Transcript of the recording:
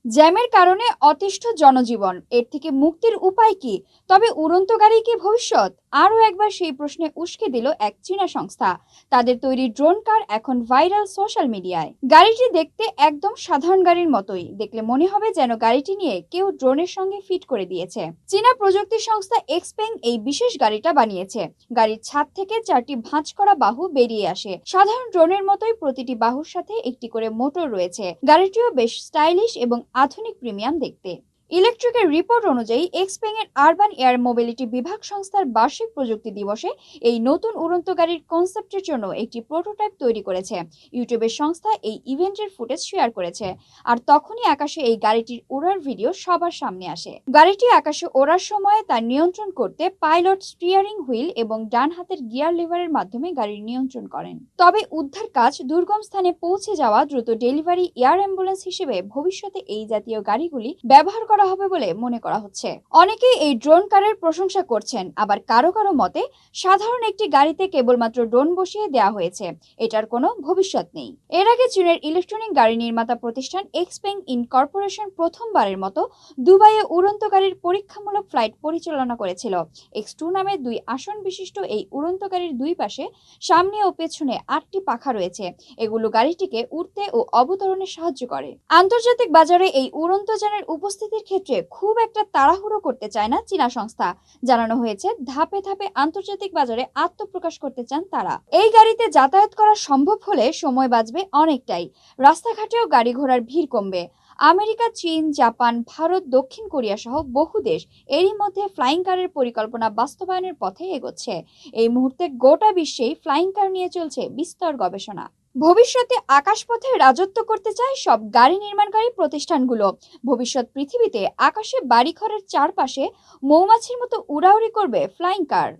জ্যামের কারণে অতিষ্ঠ জনজীবন, এর থেকে মুক্তির উপায় কি? তবে উড়ন্ত গাড়ি কি ভবিষ্যৎ? আরও একবার সেই প্রশ্নে উস্কে দিল এক চীনা সংস্থা। তাদের তৈরি ড্রোন কার এখন ভাইরাল সোশ্যাল মিডিয়ায়। গাড়িটি দেখতে একদম সাধারণ গাড়ির মতোই, দেখলে মনে হবে যেন গাড়িটি নিয়ে কেউ ড্রোনের সঙ্গে ফিট করে দিয়েছে। চীনা প্রযুক্তি সংস্থা এক্সপেং এই বিশেষ গাড়িটা বানিয়েছে। গাড়ির ছাদ থেকে 4টি ভাঁজ করা বাহু বেরিয়ে আসে। সাধারণ ড্রোনের মতোই প্রতিটি বাহুর সাথে একটি করে মোটর রয়েছে। গাড়িটিও বেশ স্টাইলিশ এবং আধুনিক প্রিমিয়াম দেখতে। ইলেকট্রিকের রিপোর্ট অনুযায়ী এক্সপেং এর আরবান এয়ার মোবিলিটি বিভাগ সংস্থার বার্ষিক প্রযুক্তি দিবসে এই নতুন উড়ন্ত গাড়ির কনসেপ্টের জন্য একটি প্রোটোটাইপ তৈরি করেছে। ইউটিউবের সংস্থা এই ইভেন্টের ফুটেজ শেয়ার করেছে, আর তখনই আকাশে এই গাড়িটির ওড়ার ভিডিও সবার সামনে আসে। গাড়িটি আকাশে ওড়ার সময় তার নিয়ন্ত্রণ করতে পাইলট স্টিয়ারিং হুইল এবং ডান হাতের গিয়ার লিভারের মাধ্যমে গাড়ির নিয়ন্ত্রণ করেন। তবে উদ্ধার কাজ, দুর্গম স্থানে পৌঁছে যাওয়া, দ্রুত ডেলিভারি, এয়ার অ্যাম্বুলেন্স হিসেবে ভবিষ্যতে এই জাতীয় গাড়িগুলি ব্যবহার করা হবে বলে মনে করা হচ্ছে। অনেকেই এই ড্রোন কারের প্রশংসা করছেন, আবার কারো কারো মতে সাধারণ একটি গাড়িতে কেবলমাত্র ড্রোন বসিয়ে দেওয়া হয়েছে, এটার কোনো ভবিষ্যৎ নেই। এর আগে চীনের ইলেকট্রনিক গাড়ি নির্মাতা প্রতিষ্ঠান এক্সপেং ইনকর্পোরেশন প্রথমবারের মতো দুবাইয়ে উড়ন্ত গাড়ির পরীক্ষামূলক ফ্লাইট পরিচালনা করেছিল। X2 নামে 2 আসন বিশিষ্ট এই উড়ন্ত গাড়ির দুই পাশে, সামনে ও পেছনে 8টি পাখা রয়েছে। এগুলো গাড়িটিকে উড়তে ও অবতরণে সাহায্য করে। আন্তর্জাতিক বাজারে এই উড়ন্ত যানের উপস্থিতির ক্ষেত্রে খুব একটা তাড়াহুড়ো করতে চায় না চীনা সংস্থা। জানানো হয়েছে ধাপে ধাপে আন্তর্জাতিক বাজারে আত্মপ্রকাশ করতে চান তারা। এই গাড়িতে যাতায়াত করা সম্ভব হলে সময় বাঁচবে অনেকটাই। রাস্তাঘাটেও গাড়ি ঘোড়ার ভিড় কমবে। আমেরিকা, চীন, জাপান, ভারত, দক্ষিণ কোরিয়া সহ বহু দেশ এরই মধ্যে ফ্লাইং কারের পরিকল্পনা বাস্তবায়নের পথে এগোচ্ছে। এই মুহূর্তে গোটা বিশ্বেই ফ্লাইং কার নিয়ে চলছে বিস্তর গবেষণা। ভবিষ্যতে আকাশপথে রাজত্ব করতে চায় সব গাড়ি নির্মাণকারী প্রতিষ্ঠানগুলো। ভবিষ্যৎ পৃথিবীতে আকাশে বাড়িঘরের চারপাশে মৌমাছির মতো উড়াউড়ি করবে ফ্লাইং কার।